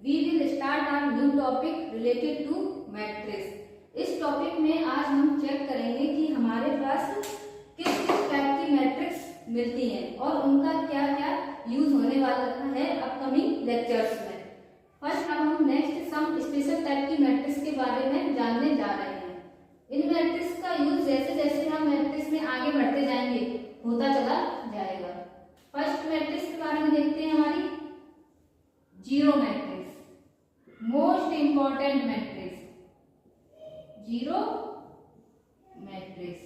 We will start our new topic related to matrix. इस topic में आज हम चेक करेंगे कि हमारे पास किस किस टाइप की मैट्रिक्स मिलती हैं और उनका क्या क्या यूज होने वाला है अपकमिंग लेक्चर्स में। फर्स्ट अब हम नेक्स्ट सम स्पेशल टाइप की मैट्रिक्स के बारे में जानने जा रहे हैं। इन मैट्रिक्स का यूज जैसे जैसे हम मैट्रिक्स में आगे बढ़ते जाएंगे होता चला जाएगा। फर्स्ट मैट्रिक्स के बारे में देखते हैं, हमारी zero matrix, most important matrix, zero matrix.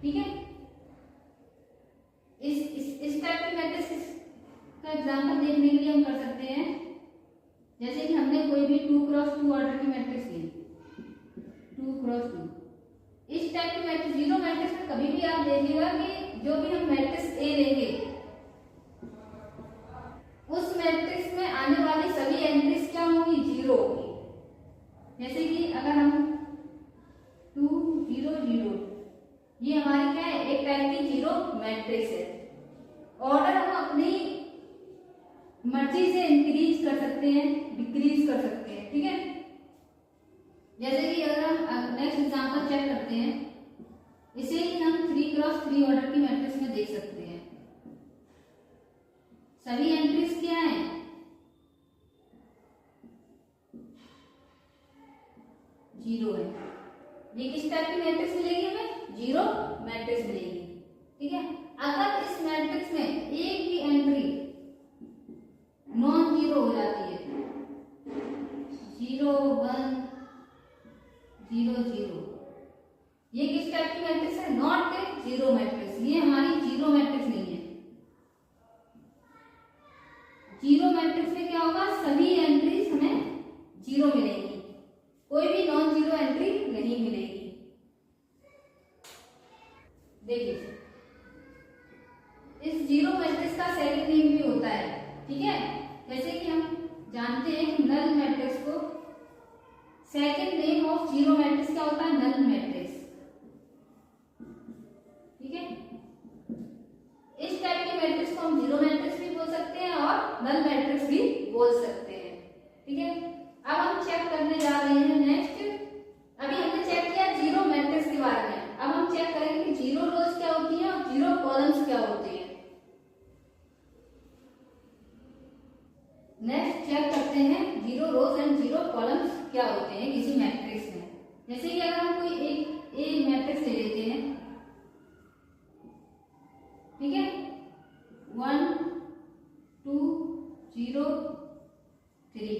ठीक है, इस टाइप की मैट्रिक्स का एग्जांपल देखने के लिए हम कर सकते हैं, जैसे कि हमने कोई भी 2x2 ऑर्डर की मैट्रिक्स ली, 2x2। इस टाइप की मैट्रिक्स जीरो मैट्रिक्स में कभी भी आप देखिएगा कि जो भी हम मैट्रिक्स ए लेंगे उस मैट्रिक्स में आने वाली सभी एंट्रीज क्या होंगी, जीरो होगी। जैसे कि अगर हम 2 0 0, ये हमारी क्या है, एक टाइप की जीरो मैट्रिक्स है। ऑर्डर हम अपनी मर्जी से इंक्रीज कर सकते हैं, डिक्रीज कर सकते हैं। ठीक है, जैसे कि अगर हम नेक्स्ट एग्जांपल चेक करते हैं, इसे ही हम 3x3 ऑर्डर की मैट्रिक्स में देख सकते हैं। सभी एंट्रीज क्या है, जीरो है। ये किस टाइप की मैट्रिक्स मिलेगी, हमें जीरो मैट्रिक्स मिलेगी। ठीक है, अगर इस मैट्रिक्स में एक भी एंट्री नॉन जीरो हो जाती है, 0 1 0 0, ये किस टाइप की मैट्रिक्स है, नॉट ए जीरो मैट्रिक्स। ये हमारी जीरो मैट्रिक्स नहीं है। जीरो मैट्रिक्स में क्या होगा, सभी एंट्रीज हमें जीरो मिलेगी, कोई भी नॉन जीरो एंट्री नहीं मिलेगी। देखिए, इस जीरो मैट्रिक्स का सेकंड नेम भी होता है। ठीक है, जैसे कि हम जानते हैं कि नल मैट्रिक्स को second name of zero matrix क्या होता है, नल मैट्रिक्स। ठीक है, इस टाइप की मैट्रिक्स को हम जीरो मैट्रिक्स भी बोल सकते हैं और नल मैट्रिक्स भी बोल सकते हैं। ठीक है, अब हम चेक करने जा रहे हैं नेक्स्ट। अभी हमने चेक किया जीरो मैट्रिक्स के बारे में, अब हम चेक करेंगे कि जीरो रोज क्या होती है और जीरो कॉलम्स क्या होती है। नेक्स्ट चेक करते हैं zero rose and zero columns क्या होते हैं किसी मैट्रिक्स में। जैसे कि अगर हम कोई एक मैट्रिक्स ले लेते हैं, ठीक है, 1 2 0 3,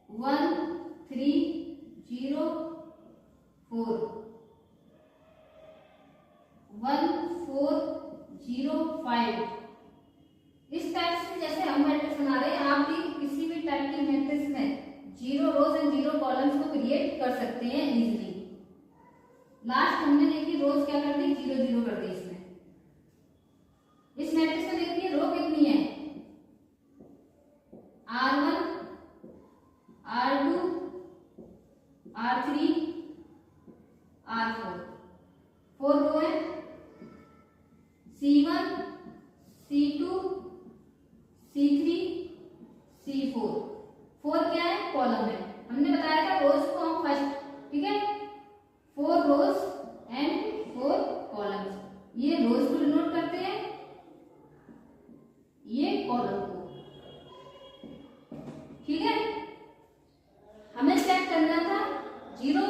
1 3 0 4, 1 4 0 5। इस टाइप से जैसे हम मैट्रिक्स बना रहे हैं, आप भी किसी भी टाइप की मैट्रिक्स में zero rose and zero columns को क्रिएट कर सकते हैं इजीली। लास्ट हमने देखी रोज क्या कर दी, 0 0 कर दी। इसमें इस मैट्रिक्स में देखिए रो कितनी है, R1 R2 R3 R4, 4 रो है, C1 C2 C3 C4, 4 क्या है, कॉलम है। हमने बताया था रोज को हम फर्स्ट, ठीक है, 4 रोज एंड 4 कॉलम्स। ये रोज को डिनोट करते हैं, ये कॉलम को। ठीक है, हमें चेक करना था जीरो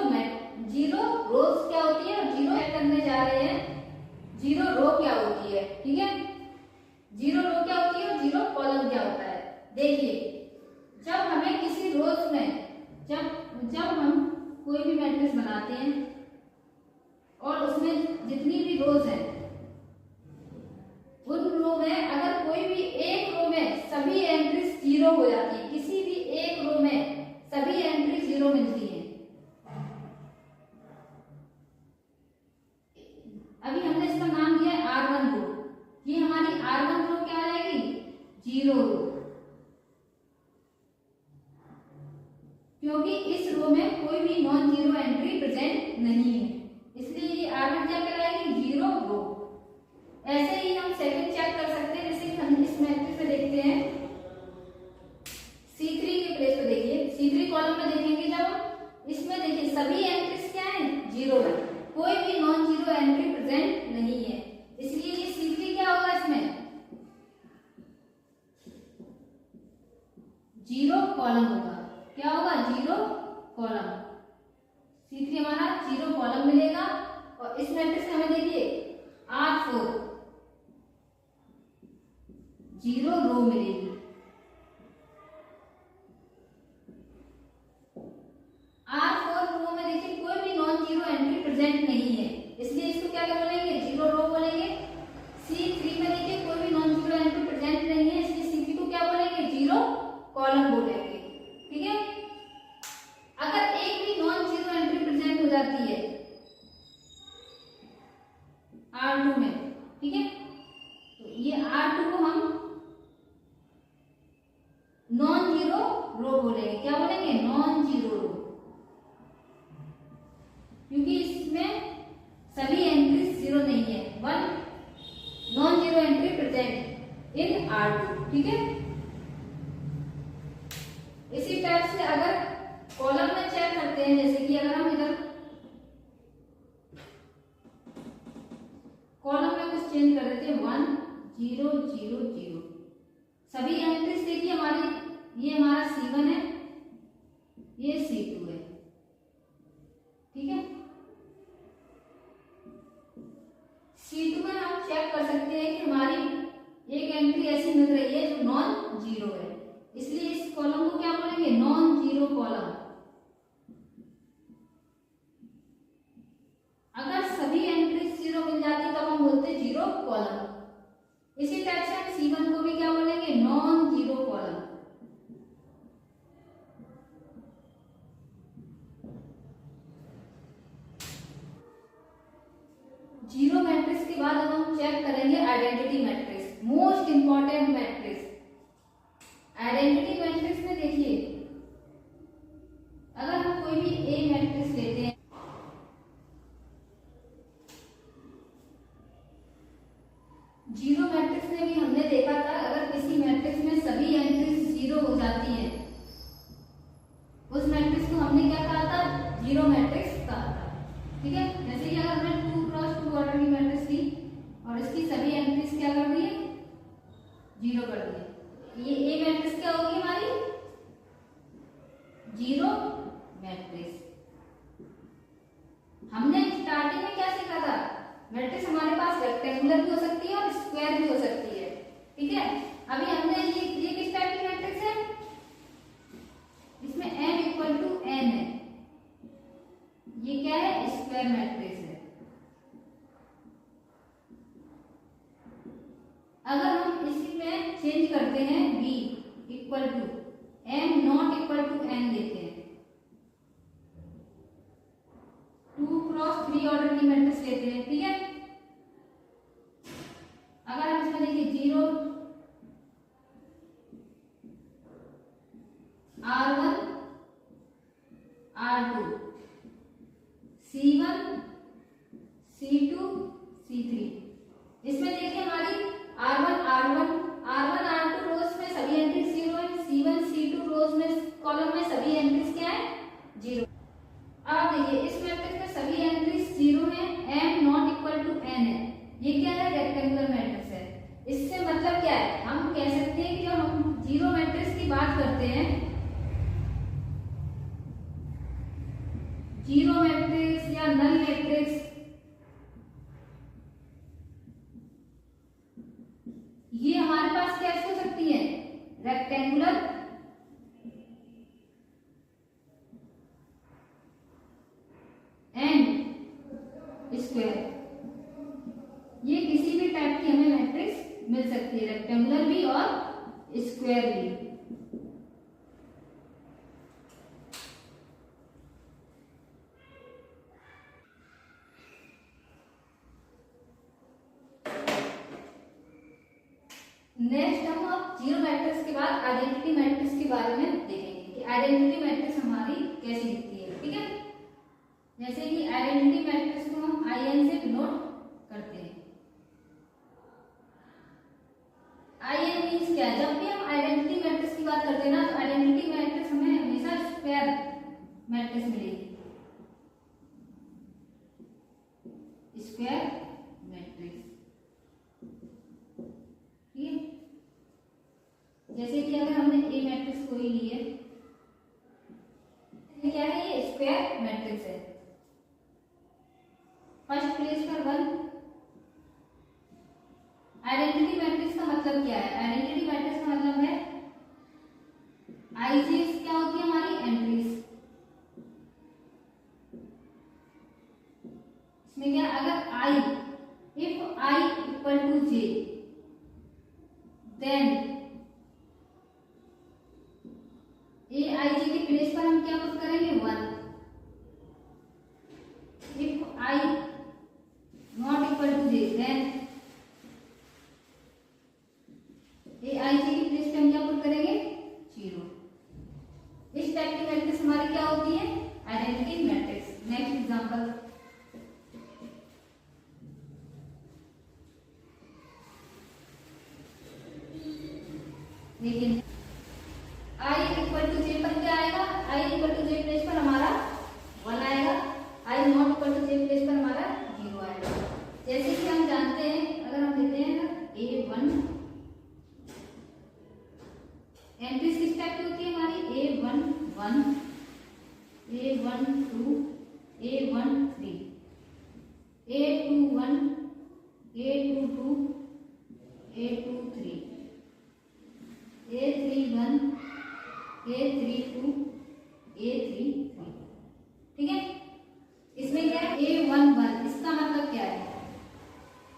रोज क्या होती है और जीरो चेक करने जा रहे हैं जीरो रो क्या होती है। ठीक है, जीरो रो क्या होती है और जीरो कॉलम क्या होता है। देखिए, जब हमें किसी रोज में जब हम कोई भी मैट्रिक्स बनाते हैं और उसमें जितनी भी रोज है उन रो में अगर कोई भी एक रो में सभी एंट्रीज जीरो हो जाती है, किसी भी एक रो में सभी एंट्री जीरो मिलती है। अभी हमने इसका नाम दिया है R1 रो, ये हमारी R1 रो क्या आएगी, जीरो रो, क्योंकि इस रो में कोई भी नॉन जीरो एंट्री प्रेजेंट नहीं है, इसलिए ये R1 क्या कहलाएगी, जीरो रो। ऐसे ही हम सेकंड चेक कर सकते हैं, जैसे कि कॉलम होगा। क्या होगा? 0 कॉलम। C3 हमारा 0 कॉलम मिलेगा। और इस मैट्रिक्स में हमें देखिए R4 0 रो मिलेगी। R4 रो में देखिए कोई भी नॉन जीरो एंट्री प्रेजेंट नहीं है, इसलिए इसको क्या बोलेंगे? 0 रो बोलेंगे। C3 में देखिए कोई भी नॉन जीरो एंट्री प्रेजेंट नहीं है, इसलिए C3 को क्या बोलेंगे? 0 कॉलम बोलेंगे। ठीक है। अगर एक भी नॉन जीरो एंट्री प्रेजेंट हो जाती है R2 में, ठीक है, तो ये R2 को हम नॉन जीरो रो बोलेंगे। क्या बोलेंगे? नॉन जीरो रो, क्योंकि इसमें सभी एंट्री 0 नहीं है, 1 non zero entry present in R2। ठीक है। इसी टाइप से अगर कॉलम में चेक करते हैं, जैसे कि अगर हम इधर कॉलम में कुछ चेंज कर देते हैं 1 0 0 0, सभी एंट्रीज देखिए हमारी, ये हमारा C1 है, ये C2 है। ठीक है। C2 में हम चेक कर सकते हैं कि हमारी एक एंट्री ऐसी मिल रही है जो नॉन जीरो है, इसलिए इस कॉलम को क्या बोलेंगे? Non zero column. अगर सभी एंट्री 0 मिल जाती तो हम बोलते 0 कॉलम। इसी टाइप से हम C1 को भी क्या बोलेंगे? Non zero column. Zero matrix के बाद अब हम चेक करेंगे identity matrix, most important matrix. Identity matrix में देखिए अगर हम कोई भी ए मैट्रिक्स लेते हैं, जीरो मैट्रिक्स में भी हमने देखा था अगर किसी मैट्रिक्स में सभी एंट्रीज 0 हो जाती हैं, उस मैट्रिक्स को हमने क्या कहा था? जीरो मैट्रिक्स कहा था। ठीक है। जैसे कि अगर हमने 2 क्रॉस 2 ऑर्डर की मैट्रिक्स ली और इसकी सभी एंट्रीज क्या कर दी है? 0 कर दी, ये ए मैट्रिक्स क्या होगी? हमारी जीरो मैट्रिक्स। हमने स्टार्टिंग में क्या सीखा था? मैट्रिक्स हमारे पास रेक्टेंगुलर भी हो सकती है और स्क्वायर भी हो सकती है। ठीक है। अभी हमने ये किस टाइप की मैट्रिक्स है? इसमें m इक्वल टू n है, ये क्या है? स्क्वायर मैट्रिक्स है। अगर हम इसी में चेंज करते हैं b equal to m not equal to n देते हैं, 2 क्रॉस 3 ऑर्डर की मैट्रिक्स लेते हैं। ठीक है। अगर हम इसमें देखिए 0 R1 R2 C1 C2 C3, इसमें देखिए हमारी R1 R2 रोज में सभी एंट्रीज 0 है, C1 C2 रोज में कॉलम में सभी एंट्रीज क्या है? 0। अब देखिए इस मैट्रिक्स में सभी एंट्रीज 0 है, m not equal to n है, ये क्या है? रेक्टेंगुलर मैट्रिक्स है। इससे मतलब क्या है? हम कह सकते हैं कि जब हम जीरो मैट्रिक्स की बात करते हैं, जीरो मैट्रिक्स या नल मैट्रिक्स, ये हमारे पास कैसे हो सकती है? रेक्टेंगुलर एंड स्क्वायर, ये किसी भी टाइप की हमें मैट्रिक्स मिल सकती है, रेक्टेंगुलर भी और स्क्वायर भी। नेक्स्ट हम अब जीरो मैट्रिक्स के बाद आइडेंटिटी मैट्रिक्स के बारे में देखेंगे कि आइडेंटिटी मैट्रिक्स हमारी कैसी दिखती है। ठीक है। जैसे कि आइडेंटिटी मैट्रिक्स को हम IN से डिनोट करते हैं। IN मींस क्या है? जब भी हम आइडेंटिटी मैट्रिक्स की बात करते हैं ना, तो आइडेंटिटी मैट्रिक्स हमें हमेशा स्क्वायर मैट्रिक्स मिलेगी, स्क्वायर मैट्रिक्स। ठीक है। जैसे कि अगर हमने ए मैट्रिक्स को ही ली है, आइडेंटिटी मैट्रिक्स का मतलब क्या है? आइडेंटिटी मैट्रिक्स का मतलब है आईजे क्या होती है हमारी एंट्रीज। इसमें क्या, अगर I, if I equal to J, then A I J के प्लेस पर हम क्या पुट करेंगे? 1। If I not equal to J, then A I J के प्लेस पे हम क्या पुट करेंगे? 0। इस टाइप की मैट्रिक्स हमारी क्या होती है? Identity matrix. नेक्स्ट एग्जांपल, देखिए आई इक्वल टू जे पर क्या आएगा? I equal to J place पर हमारा 1 आएगा, I not equal to J place पर हमारा 0 आएगा। जैसे कि हम जानते हैं, अगर हम लेते हैं A1, एंट्रीज किस टाइप की होती है हमारी? A11, A12, A13, A21, A22, A23, A31, A32, A33। ठीक है, इसमें क्या है? A11, इसका मतलब क्या है?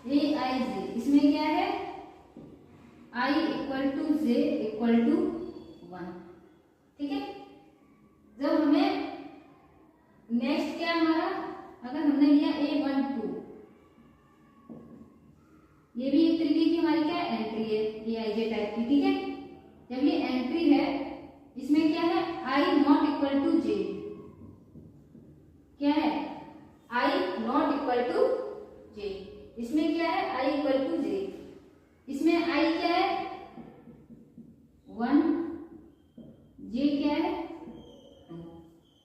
AIJ, इसमें क्या है? I equal to J equal to 1। ठीक है, जब हमें नेक्स्ट क्या हमारा, अगर हमने लिया A12, ये भी एक तरीके की हमारी क्या एंट्री है AIJ टाइप की। ठीक है, जब ये एंट्री है, इसमें क्या है? I not equal to J, क्या है? I not equal to J, इसमें क्या है? I इक्वल टू J, इसमें I क्या है? 1, J क्या है? 2।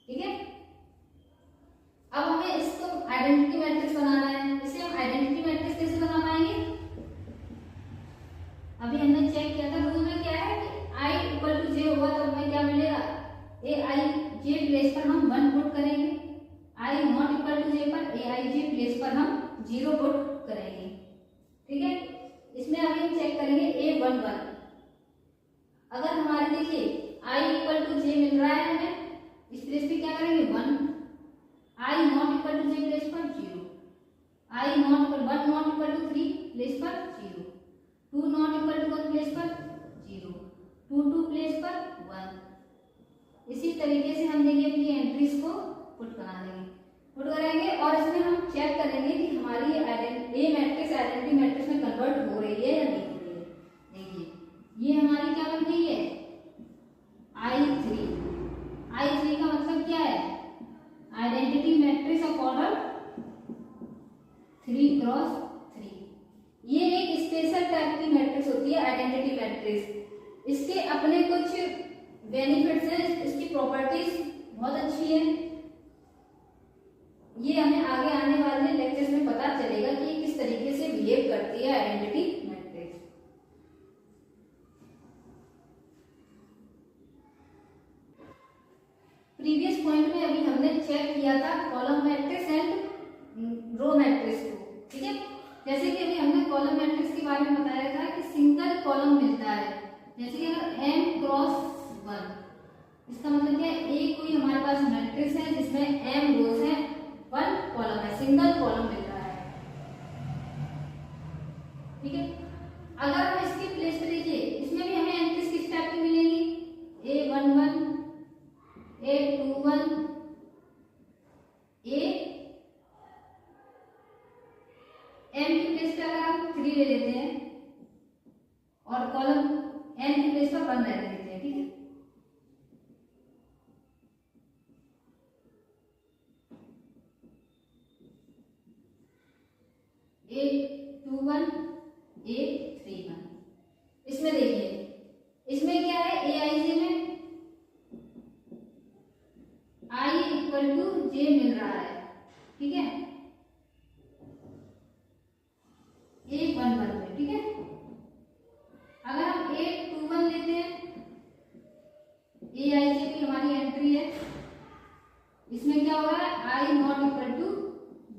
ठीक है, अब हमें इसको आइडेंटिटी मैट्रिक्स बनाना है। इसे हम आइडेंटिटी मैट्रिक्स कैसे बना पाएंगे? अभी हमने चेक किया था, रूल में क्या है कि I इक्वल टू J होगा तो हमें क्या मिलेगा? AIJ प्लेस पर हम 1 पुट करेंगे, I not equal to J पर AIJ प्लेस पर हम 0 पुट करेंगे। ठीक है, इसमें अभी हम चेक करेंगे A11, अगर हमारे देखिए I इक्वल टू J मिल रहा है हमें, इस प्लेस पे क्या करेंगे? 1, I not equal to J place पर 0, I not equal 1 not equal to 3 place पर 0, 2 नॉट इक्वल टू 1 प्लेस पर 0, 2 प्लेस पर 1। इसी तरीके से हम देखिए अपनी एंट्रीज को पुट करा देंगे, पुट करेंगे और इसमें हम चेक करेंगे कि हमारी ए मैट्रिक्स आइडेंटिटी मैट्रिक्स में कन्वर्ट हो रही है या नहीं हो रही है। देखिए ये हमारी क्या बन गई है? I3। I3 का मतलब क्या है? Identity matrix of order 3x3। ये एक स्पेशल टाइप की मैट्रिक्स होती है आइडेंटिटी मैट्रिक्स। इसके अपने कुछ बेनिफिट्स हैं, इसकी प्रॉपर्टीज बहुत अच्छी है। ये हमें आगे आने वाले लेक्चर्स में पता चलेगा कि ये किस तरीके से बिहेव करती है आइडेंटिटी मैट्रिक्स। प्रीवियस पॉइंट में अभी हमने चेक किया था column matrix and row matrix को। ठीक है, जैसे कि अभी हमने कॉलम मैट्रिक्स के बारे में बताया था कि सिंगल कॉलम मिलता है। जैसे कि अगर m क्रॉस 1, इसका मतलब क्या है? एक कोई हमारे पास मैट्रिक्स है जिसमें m रोज है, 1 कॉलम है, सिंगल कॉलम मिल रहा है। ठीक है, अगर हम इसकी प्लेस पे देखिए, इसमें भी हमें एंट्रीज किस टाइप की मिलेंगी? A11, A21, m की प्लेस पे अगर हम 3 ले लेते हैं और कॉलम n की प्लेस पर 1 रहने देते हैं। ठीक है, A21, A31। इसमें देखिए, इसमें क्या है? AIJ में I इक्वल टू J मिल रहा है। ठीक है, A11 में। ठीक है, अगर हम A21 लेते हैं, AIJ की हमारी एंट्री है, इसमें क्या हो रहा है? I not equal to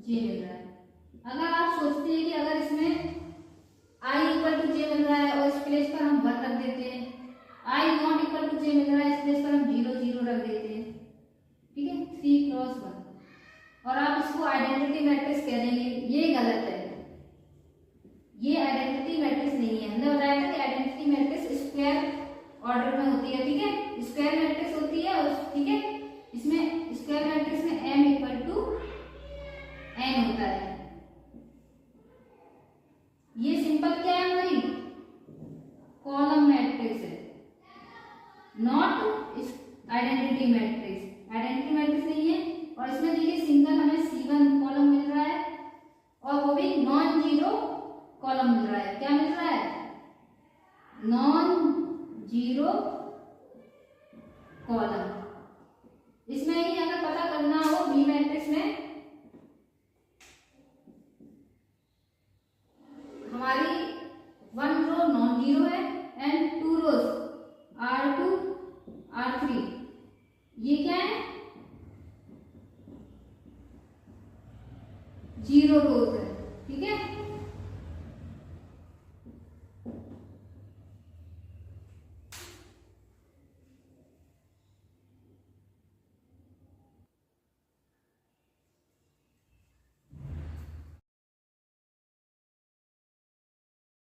J मिल रहा है। अगर आप सोचते हैं कि अगर इसमें i इक्वल टू जे मिल रहा है और इस प्लेस पर हम 1 रख देते हैं। i नॉट इक्वल टू जे मिल रहा है, इस प्लेस पर हम 0 0 रख देते हैं। ठीक है, 3 क्रॉस 1। और आप इसको आइडेंटिटी मैट्रिक्स कह देंगे, ये गलत है, ये आइडेंटिटी मैट्रिक्स नहीं है। हमने बताया था कि आइडेंटिटी मैट्रिक्स स्क्वायर ऑर्डर में होती है। ठीक है, स्क्वायर मैट्रिक्स होती है और ठीक है, इसमें स्क्वायर मैट्रिक्स में m इक्वल टू n होता है। ये सिंपल क्या है हमारी कॉलम मैट्रिक्स है, not identity matrix. Identity matrix नहीं है। और इसमें देखिए सिंगल हमें C1 कॉलम मिल रहा है और वो भी नॉन जीरो कॉलम मिल रहा है। क्या मिल रहा है? Non zero column. इसमें ही अगर पता करना हो बी मैट्रिक्स में हमारी 1 रो नॉन जीरो है एंड 2 रोज R2 R3, ये क्या है? 0 रोज